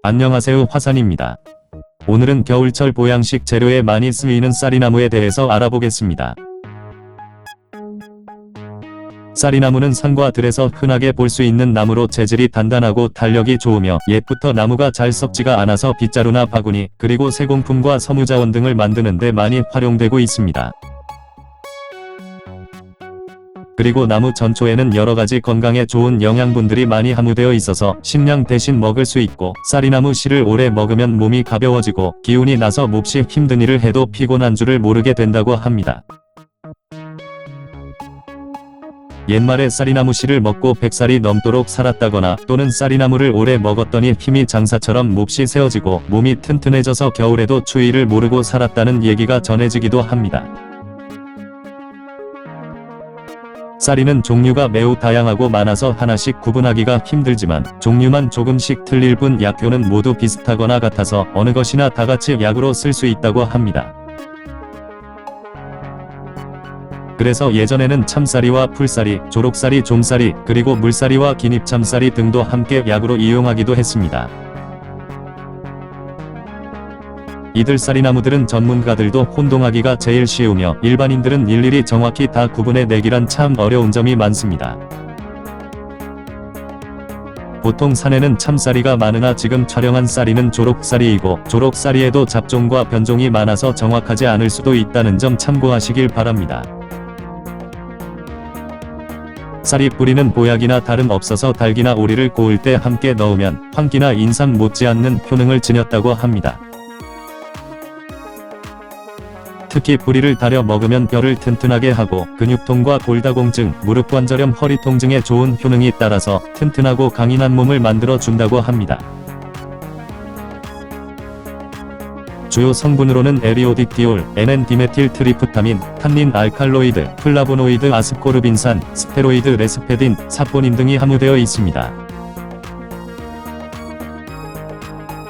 안녕하세요, 화산입니다. 오늘은 겨울철 보양식 재료에 많이 쓰이는 쌀이나무에 대해서 알아보겠습니다. 쌀이나무는 산과 들에서 흔하게 볼 수 있는 나무로 재질이 단단하고 탄력이 좋으며 옛부터 나무가 잘 썩지가 않아서 빗자루나 바구니, 그리고 세공품과 섬유자원 등을 만드는 데 많이 활용되고 있습니다. 그리고 나무 전초에는 여러가지 건강에 좋은 영양분들이 많이 함유되어 있어서 식량 대신 먹을 수 있고, 쌀이나무 씨를 오래 먹으면 몸이 가벼워지고 기운이 나서 몹시 힘든 일을 해도 피곤한 줄을 모르게 된다고 합니다. 옛말에 쌀이나무 씨를 먹고 100살이 넘도록 살았다거나 또는 쌀이나무를 오래 먹었더니 힘이 장사처럼 몹시 세어지고 몸이 튼튼해져서 겨울에도 추위를 모르고 살았다는 얘기가 전해지기도 합니다. 쌀이는 종류가 매우 다양하고 많아서 하나씩 구분하기가 힘들지만 종류만 조금씩 틀릴 뿐 약효는 모두 비슷하거나 같아서 어느 것이나 다같이 약으로 쓸 수 있다고 합니다. 그래서 예전에는 참쌀이와 풀쌀이, 조록쌀이, 좀쌀이, 그리고 물쌀이와 긴잎참쌀이 등도 함께 약으로 이용하기도 했습니다. 이들 쌀이나무들은 전문가들도 혼동하기가 제일 쉬우며 일반인들은 일일이 정확히 다 구분해 내기란 참 어려운 점이 많습니다. 보통 산에는 참쌀이가 많으나 지금 촬영한 쌀이는 조록쌀이이고, 조록쌀이에도 잡종과 변종이 많아서 정확하지 않을 수도 있다는 점 참고하시길 바랍니다. 쌀이 뿌리는 보약이나 다름없어서 닭이나 오리를 고을 때 함께 넣으면 황기나 인삼 못지않는 효능을 지녔다고 합니다. 특히 뿌리를 달여 먹으면 뼈를 튼튼하게 하고 근육통과 골다공증, 무릎관절염, 허리 통증에 좋은 효능이 따라서 튼튼하고 강인한 몸을 만들어 준다고 합니다. 주요 성분으로는 에리오딕디올, N,N-디메틸트리프타민, 탄닌, 알칼로이드, 플라보노이드, 아스코르빈산, 스테로이드, 레스페딘, 사포닌 등이 함유되어 있습니다.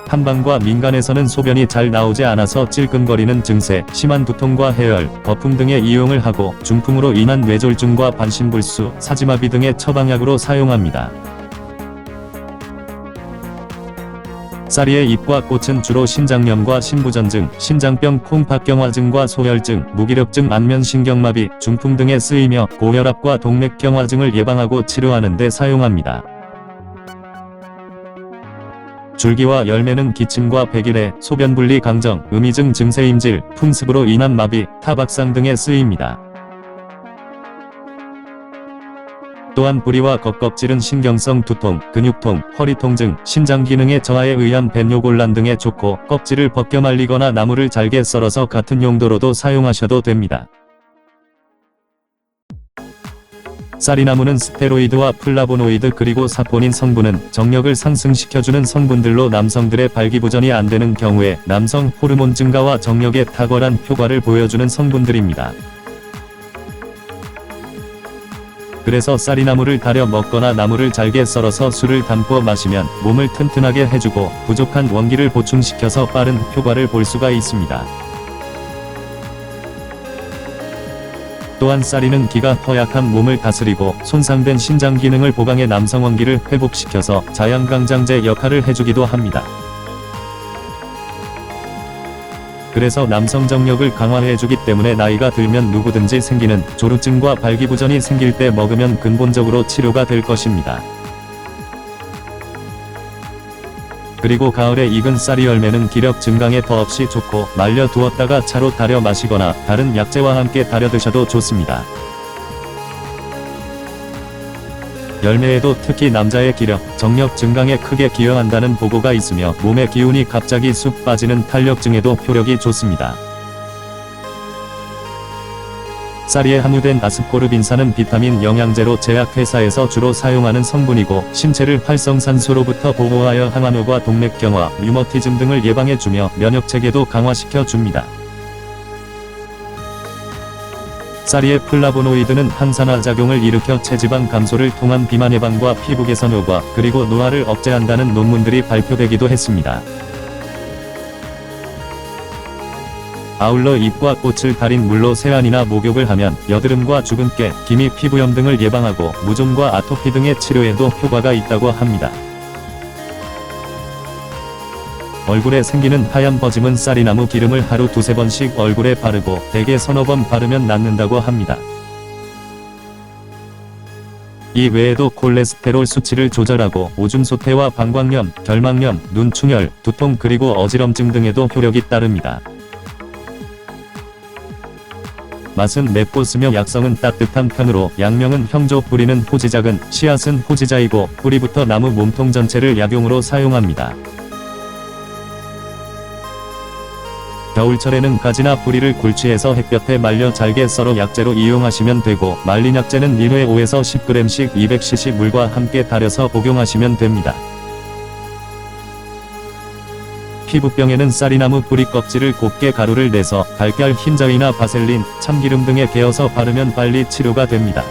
한방과 민간에서는 소변이 잘 나오지 않아서 찔끔거리는 증세, 심한 두통과 해열, 거품 등에 이용을 하고 중풍으로 인한 뇌졸중과 반신불수, 사지마비 등의 처방약으로 사용합니다. 쌀이의 잎과 꽃은 주로 신장염과 신부전증, 신장병, 콩팥경화증과 소혈증, 무기력증, 안면신경마비, 중풍 등에 쓰이며 고혈압과 동맥경화증을 예방하고 치료하는 데 사용합니다. 줄기와 열매는 기침과 백일해, 소변분리 강정, 음이증 증세임질, 풍습으로 인한 마비, 타박상 등에 쓰입니다. 또한 뿌리와 겉껍질은 신경성 두통, 근육통, 허리 통증, 신장 기능의 저하에 의한 벤뇨곤란 등에 좋고 껍질을 벗겨 말리거나 나무를 잘게 썰어서 같은 용도로도 사용하셔도 됩니다. 쌀이나무는 스테로이드와 플라보노이드 그리고 사포닌 성분은 정력을 상승시켜주는 성분들로 남성들의 발기부전이 안되는 경우에 남성 호르몬 증가와 정력에 탁월한 효과를 보여주는 성분들입니다. 그래서 쌀이나무를 달여 먹거나 나무를 잘게 썰어서 술을 담궈 마시면 몸을 튼튼하게 해주고 부족한 원기를 보충시켜서 빠른 효과를 볼 수가 있습니다. 또한 쌀이는 기가 허약한 몸을 다스리고 손상된 신장 기능을 보강해 남성 원기를 회복시켜서 자양강장제 역할을 해주기도 합니다. 그래서 남성 정력을 강화해주기 때문에 나이가 들면 누구든지 생기는 조루증과 발기부전이 생길 때 먹으면 근본적으로 치료가 될 것입니다. 그리고 가을에 익은 쌀이 열매는 기력 증강에 더없이 좋고 말려 두었다가 차로 달여 마시거나 다른 약재와 함께 달여 드셔도 좋습니다. 열매에도 특히 남자의 기력, 정력 증강에 크게 기여한다는 보고가 있으며 몸의 기운이 갑자기 쑥 빠지는 탄력증에도 효력이 좋습니다. 쌀이에 함유된 아스코르빈산은 비타민 영양제로 제약회사에서 주로 사용하는 성분이고 신체를 활성산소로부터 보호하여 항암효과 동맥경화, 류머티즘 등을 예방해주며 면역체계도 강화시켜줍니다. 쌀이의 플라보노이드는 항산화 작용을 일으켜 체지방 감소를 통한 비만 예방과 피부 개선 효과, 그리고 노화를 억제한다는 논문들이 발표되기도 했습니다. 아울러 잎과 꽃을 달인 물로 세안이나 목욕을 하면 여드름과 주근깨, 기미, 피부염 등을 예방하고 무좀과 아토피 등의 치료에도 효과가 있다고 합니다. 얼굴에 생기는 하얀 버짐은 쌀이나무 기름을 하루 2~3번씩 얼굴에 바르고 대개 3~4번 바르면 낫는다고 합니다. 이 외에도 콜레스테롤 수치를 조절하고 오줌 소태와 방광염, 결막염, 눈 충혈, 두통 그리고 어지럼증 등에도 효력이 따릅니다. 맛은 맵고 쓰며 약성은 따뜻한 편으로 약명은 형조, 뿌리는 호지작은 씨앗은 호지자이고 뿌리부터 나무 몸통 전체를 약용으로 사용합니다. 겨울철에는 가지나 뿌리를 굴치해서 햇볕에 말려 잘게 썰어 약재로 이용하시면 되고 말린 약재는 1회 5에서 10g씩 200cc 물과 함께 달여서 복용하시면 됩니다. 피부병에는 쌀이나무 뿌리 껍질을 곱게 가루를 내서 달걀 흰자위나 바셀린, 참기름 등에 개어서 바르면 빨리 치료가 됩니다.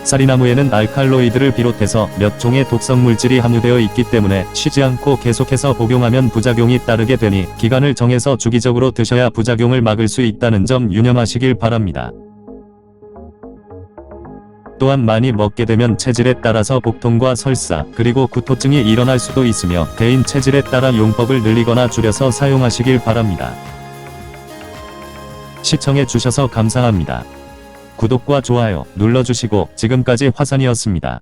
쌀이나무에는 알칼로이드를 비롯해서 몇 종의 독성 물질이 함유되어 있기 때문에 쉬지 않고 계속해서 복용하면 부작용이 따르게 되니 기간을 정해서 주기적으로 드셔야 부작용을 막을 수 있다는 점 유념하시길 바랍니다. 또한 많이 먹게 되면 체질에 따라서 복통과 설사, 그리고 구토증이 일어날 수도 있으며 개인 체질에 따라 용법을 늘리거나 줄여서 사용하시길 바랍니다. 시청해 주셔서 감사합니다. 구독과 좋아요 눌러주시고 지금까지 화산이었습니다.